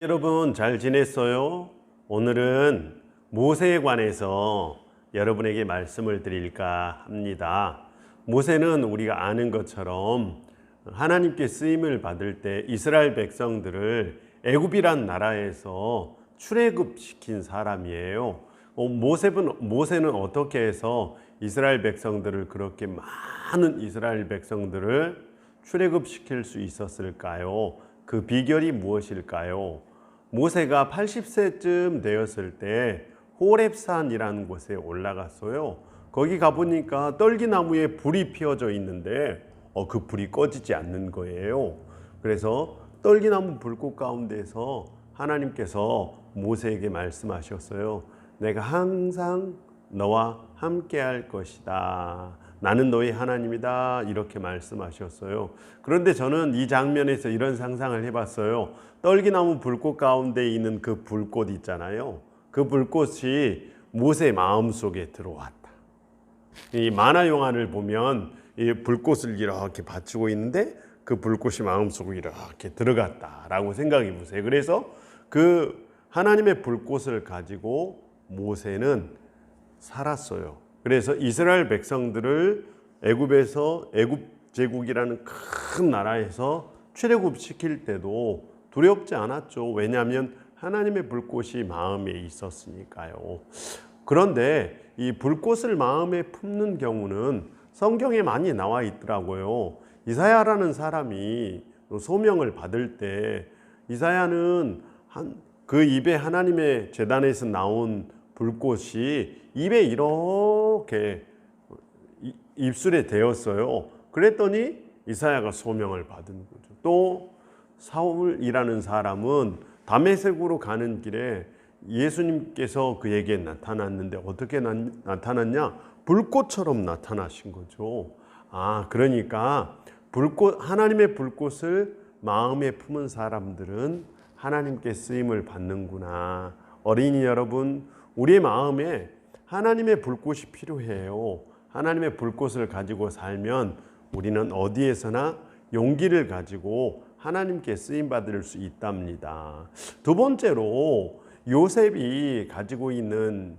여러분 잘 지냈어요? 오늘은 모세에 관해서 여러분에게 말씀을 드릴까 합니다. 모세는 우리가 아는 것처럼 하나님께 쓰임을 받을 때 이스라엘 백성들을 애굽이란 나라에서 출애굽시킨 사람이에요. 모세는 어떻게 해서 이스라엘 백성들을 그렇게 많은 이스라엘 백성들을 출애굽시킬 수 있었을까요? 그 비결이 무엇일까요? 모세가 80세쯤 되었을 때 호렙산이라는 곳에 올라갔어요. 거기 가보니까 떨기나무에 불이 피어져 있는데 그 불이 꺼지지 않는 거예요. 그래서 떨기나무 불꽃 가운데서 하나님께서 모세에게 말씀하셨어요. 내가 항상 너와 함께 할 것이다. 나는 너의 하나님이다. 이렇게 말씀하셨어요. 그런데 저는 이 장면에서 이런 상상을 해봤어요. 떨기나무 불꽃 가운데 있는 그 불꽃 있잖아요. 그 불꽃이 모세 마음속에 들어왔다. 이 만화 영화를 보면 이 불꽃을 이렇게 받치고 있는데 그 불꽃이 마음속에 이렇게 들어갔다라고 생각해 보세요. 그래서 그 하나님의 불꽃을 가지고 모세는 살았어요. 그래서 이스라엘 백성들을 애굽 제국이라는 큰 나라에서 출애굽시킬 때도 두렵지 않았죠. 왜냐하면 하나님의 불꽃이 마음에 있었으니까요. 그런데 이 불꽃을 마음에 품는 경우는 성경에 많이 나와 있더라고요. 이사야라는 사람이 소명을 받을 때 이사야는 그 입에 하나님의 제단에서 나온 불꽃이 입에 이렇게 입술에 대었어요. 그랬더니 이사야가 소명을 받은 거죠. 또 사울이라는 사람은 다메섹으로 가는 길에 예수님께서 그에게 나타났는데 어떻게 나타났냐? 불꽃처럼 나타나신 거죠. 그러니까 하나님의 불꽃을 마음에 품은 사람들은 하나님께 쓰임을 받는구나. 어린이 여러분, 우리의 마음에 하나님의 불꽃이 필요해요. 하나님의 불꽃을 가지고 살면 우리는 어디에서나 용기를 가지고 하나님께 쓰임받을 수 있답니다. 두 번째로 요셉이 가지고 있는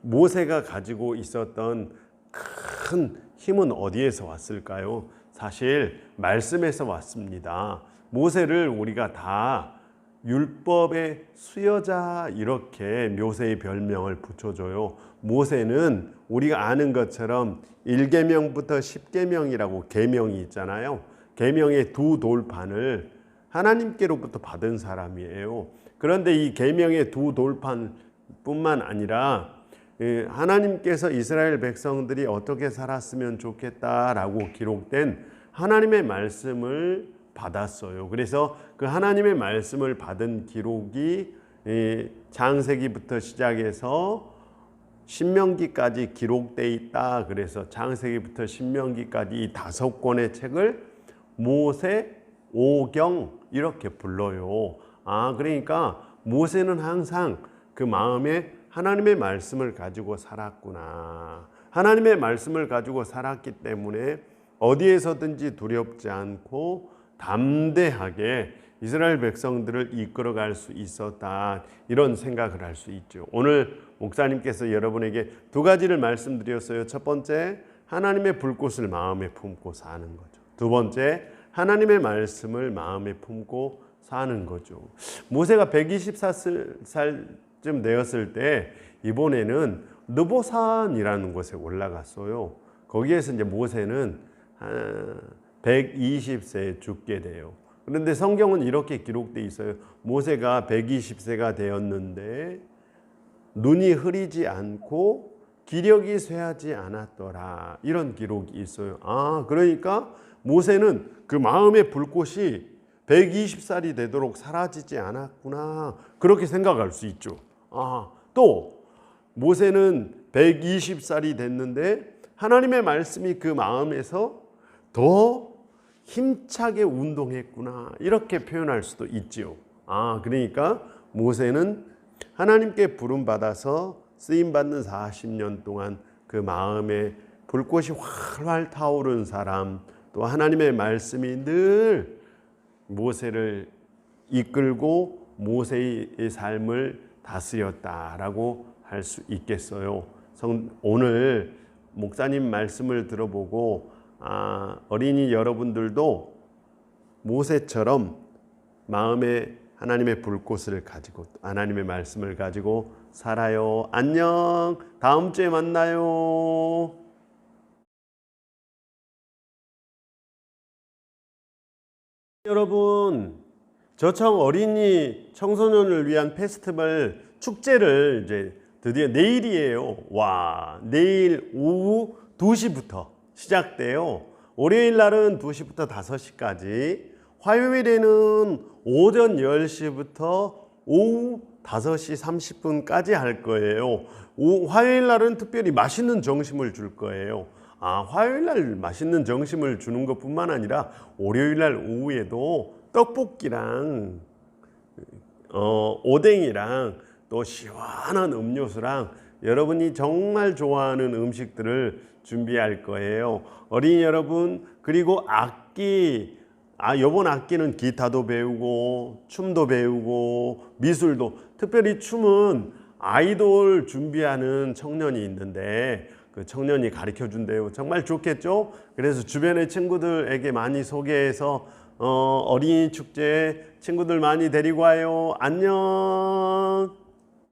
모세가 가지고 있었던 큰 힘은 어디에서 왔을까요? 사실 말씀에서 왔습니다. 모세를 우리가 다 율법의 수여자 이렇게 모세의 별명을 붙여줘요. 모세는 우리가 아는 것처럼 1계명부터 10계명이라고 계명이 있잖아요. 계명의 두 돌판을 하나님께로부터 받은 사람이에요. 그런데 이 계명의 두 돌판뿐만 아니라 하나님께서 이스라엘 백성들이 어떻게 살았으면 좋겠다라고 기록된 하나님의 말씀을 받았어요. 그래서 그 하나님의 말씀을 받은 기록이 창세기부터 시작해서 신명기까지 기록되어 있다. 그래서 창세기부터 신명기까지 이 5권의 책을 모세오경 이렇게 불러요. 그러니까 모세는 항상 그 마음에 하나님의 말씀을 가지고 살았구나. 하나님의 말씀을 가지고 살았기 때문에 어디에서든지 두렵지 않고 담대하게 이스라엘 백성들을 이끌어갈 수 있었다. 이런 생각을 할 수 있죠. 오늘 목사님께서 여러분에게 두 가지를 말씀드렸어요. 첫 번째, 하나님의 불꽃을 마음에 품고 사는 거죠. 두 번째, 하나님의 말씀을 마음에 품고 사는 거죠. 모세가 124살쯤 되었을 때 이번에는 느보산이라는 곳에 올라갔어요. 거기에서 이제 모세는 120세에 죽게 돼요. 그런데 성경은 이렇게 기록되어 있어요. 모세가 120세가 되었는데 눈이 흐리지 않고 기력이 쇠하지 않았더라. 이런 기록이 있어요. 그러니까 모세는 그 마음의 불꽃이 120살이 되도록 사라지지 않았구나. 그렇게 생각할 수 있죠. 또 모세는 120살이 됐는데 하나님의 말씀이 그 마음에서 더 힘차게 운동했구나. 이렇게 표현할 수도 있지요. 그러니까 모세는 하나님께 부름받아서 쓰임받는 40년 동안 그 마음에 불꽃이 활활 타오른 사람, 또 하나님의 말씀이 늘 모세를 이끌고 모세의 삶을 다스렸다라고 할 수 있겠어요. 오늘 목사님 말씀을 들어보고 어린이 여러분들도 모세처럼 마음에 하나님의 불꽃을 가지고 하나님의 말씀을 가지고 살아요. 안녕. 다음 주에 만나요. 여러분, 저청 어린이 청소년을 위한 페스티벌 축제를 이제 드디어 내일이에요. 와, 내일 오후 2시부터 시작돼요. 월요일 날은 2시부터 5시까지, 화요일에는 오전 10시부터 오후 5시 30분까지 할 거예요. 화요일 날은 특별히 맛있는 점심을 줄 거예요. 화요일 날 맛있는 점심을 주는 것뿐만 아니라 월요일 날 오후에도 떡볶이랑 오뎅이랑 또 시원한 음료수랑 여러분이 정말 좋아하는 음식들을 준비할 거예요. 어린이 여러분, 그리고 악기, 이번 악기는 기타도 배우고 춤도 배우고 미술도, 특별히 춤은 아이돌 준비하는 청년이 있는데 그 청년이 가르쳐 준대요. 정말 좋겠죠? 그래서 주변의 친구들에게 많이 소개해서 어린이 축제 친구들 많이 데리고 와요. 안녕.